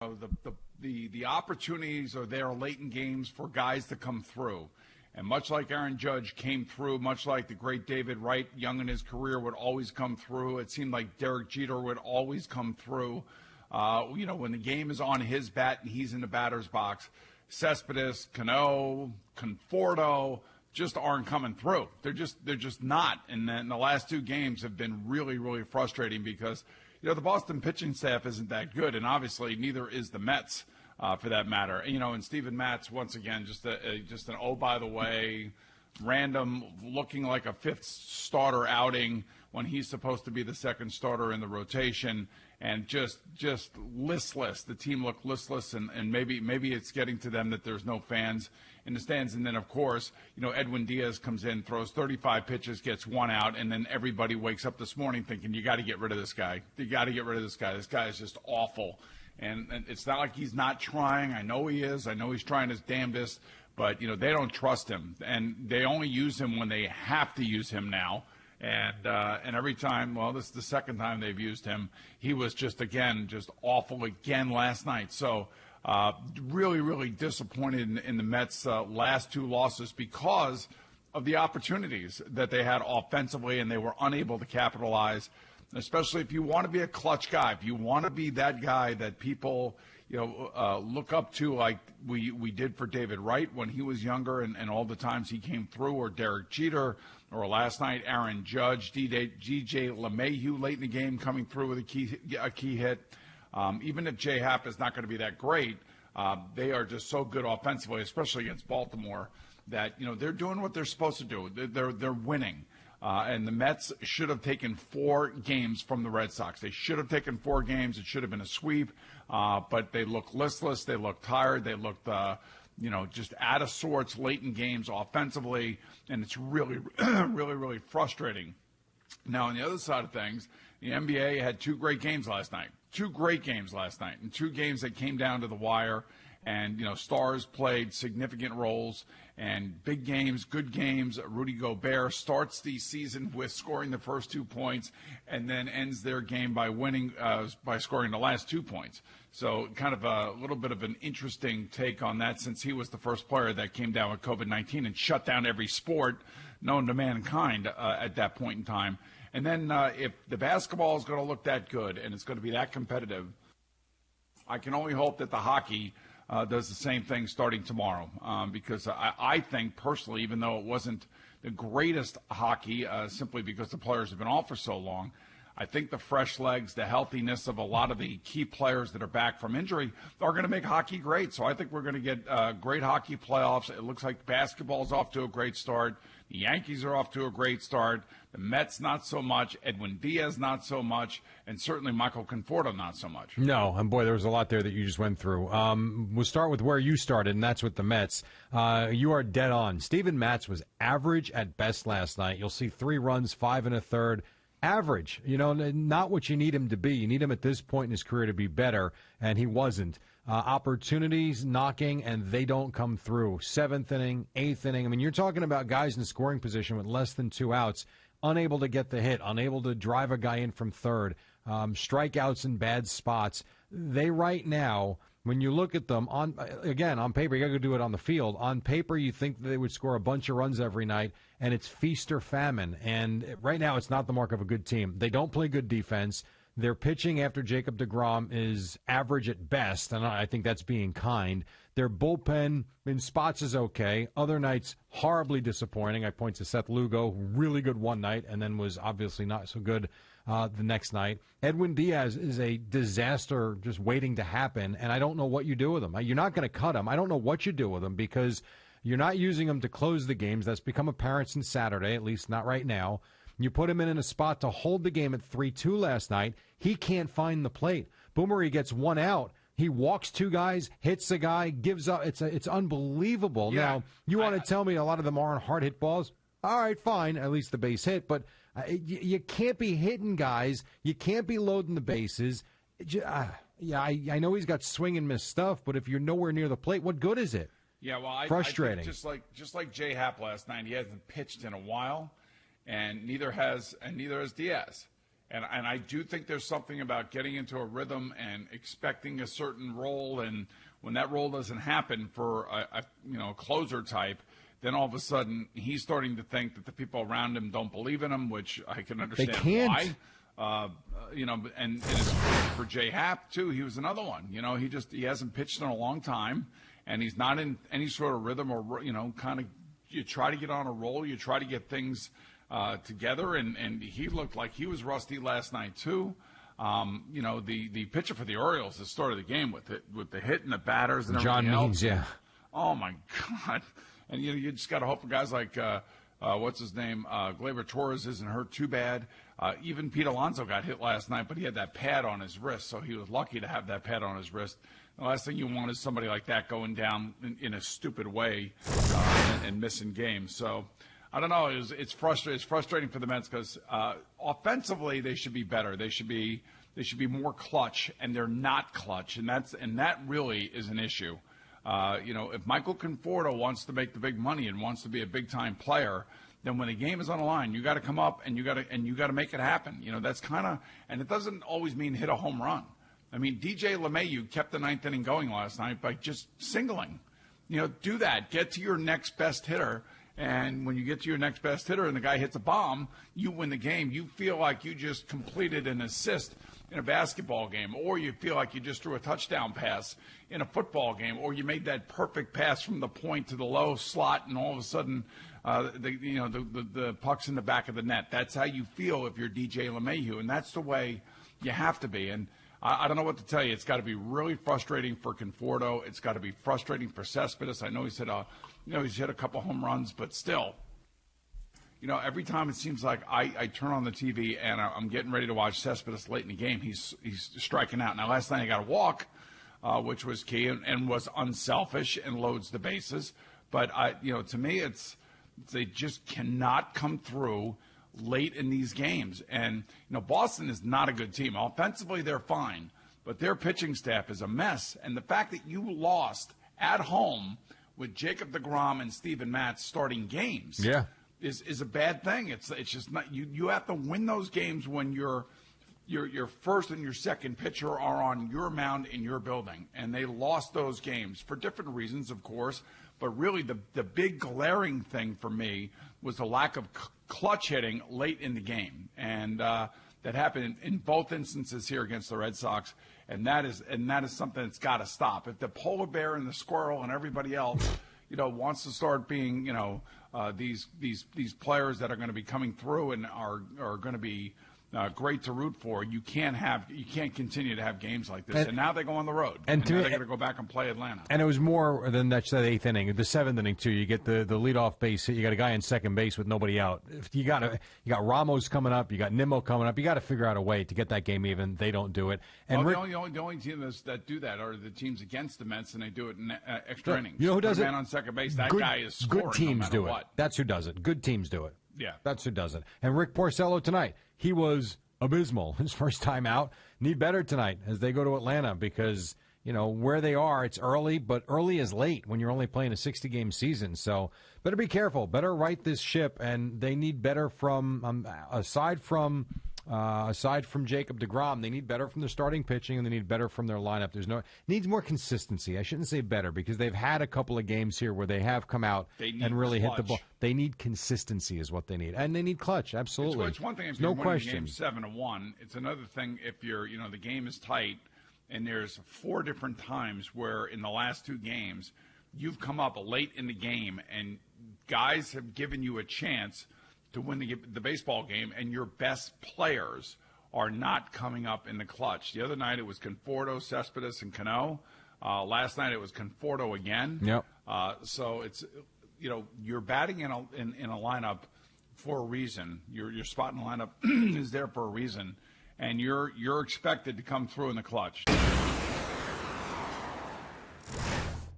The opportunities are there late in games for guys to come through. And much like Aaron Judge came through, much like the great David Wright, young in his career, would always come through, it seemed like Derek Jeter would always come through. When the game is on his bat and he's in the batter's box, Cespedes, Cano, Conforto just aren't coming through. They're just not. And then the last two games have been really, really frustrating because the Boston pitching staff isn't that good, and obviously neither is the Mets, for that matter. And Steven Matz, once again, just an oh, by the way, random, looking like a fifth starter outing when he's supposed to be the second starter in the rotation, and just listless. The team looked listless, and maybe it's getting to them that there's no fans in the stands. And then, of course, Edwin Diaz comes in, throws 35 pitches, gets one out, and then everybody wakes up this morning thinking, you got to get rid of this guy. You got to get rid of this guy. This guy is just awful. And it's not like he's not trying. I know he is. I know he's trying his damnedest. But, they don't trust him. And they only use him when they have to use him now. And every time, well, this is the second time they've used him, he was just awful again last night. So really, really disappointed in the Mets' last two losses because of the opportunities that they had offensively, and they were unable to capitalize, especially if you want to be a clutch guy, if you want to be that guy that people look up to, like we did for David Wright when he was younger and all the times he came through, or Derek Jeter, or last night Aaron Judge, DJ LeMahieu late in the game coming through with a key hit. Even if J Happ is not going to be that great, they are just so good offensively, especially against Baltimore, that they're doing what they're supposed to do. They're winning. And the Mets should have taken 4 games from the Red Sox. They should have taken 4 games. It should have been a sweep. But they look listless. They look tired. They looked, just out of sorts late in games offensively. And it's really, really, really frustrating. Now, on the other side of things, the NBA had 2 great games last night. 2 great games last night. And 2 games that came down to the wire. And, stars played significant roles and big games, good games. Rudy Gobert starts the season with scoring the first 2 points and then ends their game by winning, by scoring the last 2 points. So kind of a little bit of an interesting take on that, since he was the first player that came down with COVID-19 and shut down every sport known to mankind at that point in time. And then if the basketball is going to look that good and it's going to be that competitive, I can only hope that the hockey does the same thing starting tomorrow, because I think personally, even though it wasn't the greatest hockey, simply because the players have been off for so long, I think the fresh legs, the healthiness of a lot of the key players that are back from injury are going to make hockey great. So I think we're going to get great hockey playoffs. It looks like basketball is off to a great start. The Yankees are off to a great start. The Mets, not so much. Edwin Diaz, not so much. And certainly Michael Conforto, not so much. No, and boy, there was a lot there that you just went through. We'll start with where you started, and that's with the Mets. You are dead on. Steven Matz was average at best last night. You'll see 3 runs, 5 1/3. Average, not what you need him to be. You need him at this point in his career to be better, and he wasn't. Opportunities knocking, and they don't come through. 7th inning, 8th inning. I mean, you're talking about guys in scoring position with less than 2 outs, unable to get the hit, unable to drive a guy in from third, strikeouts in bad spots. They right now, when you look at them, on paper, you got to go do it on the field. On paper, you think that they would score a bunch of runs every night, and it's feast or famine. And right now, it's not the mark of a good team. They don't play good defense. Their pitching after Jacob deGrom is average at best, and I think that's being kind. Their bullpen in spots is okay. Other nights, horribly disappointing. I point to Seth Lugo, really good one night, and then was obviously not so good the next night. Edwin Diaz is a disaster just waiting to happen, and I don't know what you do with him. You're not going to cut him. I don't know what you do with him, because you're not using him to close the games. That's become apparent since Saturday, at least not right now. You put him in a spot to hold the game at 3-2 last night. He can't find the plate. Boomery gets 1 out. He walks 2 guys, hits a guy, gives up. It's unbelievable. Yeah, now, you want to tell me a lot of them aren't hard hit balls? All right, fine, at least the base hit. But you can't be hitting guys. You can't be loading the bases. I know he's got swing and miss stuff, but if you're nowhere near the plate, what good is it? Yeah, well, frustrating. I think just like J Happ last night, he hasn't pitched in a while. And neither has Diaz. And I do think there's something about getting into a rhythm and expecting a certain role, and when that role doesn't happen for a closer type, then all of a sudden he's starting to think that the people around him don't believe in him, which I can understand why. And it's for J. Happ too. He was another one. He hasn't pitched in a long time, and he's not in any sort of rhythm or kind of. You try to get on a roll. You try to get things together, and he looked like he was rusty last night too. The pitcher for the Orioles that started the game with the hit and the batters and everything John else. Means, yeah. Oh my God. And you just got to hope for guys like what's his name, Gleyber Torres isn't hurt too bad. Even Pete Alonso got hit last night, but he had that pad on his wrist, so he was lucky to have that pad on his wrist. The last thing you want is somebody like that going down in a stupid way and missing games. So I don't know. It's frustrating. It's frustrating for the Mets because offensively they should be better. They should be more clutch, and they're not clutch, and that really is an issue. If Michael Conforto wants to make the big money and wants to be a big time player, then when the game is on the line, you got to come up and you got to make it happen. That's kind of, and it doesn't always mean hit a home run. I mean, DJ LeMahieu kept the ninth inning going last night by just singling. Do that. Get to your next best hitter. And when you get to your next best hitter and the guy hits a bomb, you win the game. You feel like you just completed an assist in a basketball game, or you feel like you just threw a touchdown pass in a football game, or you made that perfect pass from the point to the low slot, and all of a sudden the puck's in the back of the net. That's how you feel if you're DJ LeMahieu, and that's the way you have to be. And I don't know what to tell you. It's got to be really frustrating for Conforto. It's got to be frustrating for Cespedes. I know he's hit a couple home runs, but still, every time it seems like I turn on the TV and I'm getting ready to watch Cespedes late in the game, he's striking out. Now, last night he got a walk, which was key and was unselfish and loads the bases. But to me, they just cannot come through late in these games. And Boston is not a good team. Offensively, they're fine, but their pitching staff is a mess. And the fact that you lost at home with Jacob deGrom and Steven Matz starting games, is a bad thing. It's just not. You have to win those games when your first and your second pitcher are on your mound in your building, and they lost those games for different reasons, of course. But really, the big glaring thing for me was the lack of clutch hitting late in the game, and that happened in both instances here against the Red Sox. And that is something that's got to stop. If the polar bear and the squirrel and everybody else, wants to start being, these players that are going to be coming through and are going to be great to root for, you can't continue to have games like this. And now they go on the road, and now they're going to go back and play Atlanta. And it was more than that eighth inning. The seventh inning too. You get the leadoff base hit. You got a guy in second base with nobody out. You got Ramos coming up. You got Nimmo coming up. You got to figure out a way to get that game even. They don't do it. And the only team that do that are the teams against the Mets, and they do it in extra innings. You know who does it? Man on second base. That guy is scoring. Good teams no matter do it. What. That's who does it. Good teams do it. Yeah, that's who does it. And Rick Porcello tonight, he was abysmal his first time out. Need better tonight as they go to Atlanta because, where they are, it's early, but early is late when you're only playing a 60-game season. So better be careful. Better right this ship, and they need better from aside from Jacob deGrom, they need better from their starting pitching, and they need better from their lineup. Needs more consistency. I shouldn't say better because they've had a couple of games here where they have come out and really hit the ball. They need consistency is what they need, and they need clutch. Absolutely, it's one thing if you're winning the game 7-1. It's another thing if you're the game is tight and there's 4 different times where in the last 2 games you've come up late in the game and guys have given you a chance to win the baseball game, and your best players are not coming up in the clutch. The other night it was Conforto, Cespedes, and Cano. Last night it was Conforto again. Yep. So it's you're batting in a lineup for a reason. Your spot in the lineup is there for a reason, and you're expected to come through in the clutch.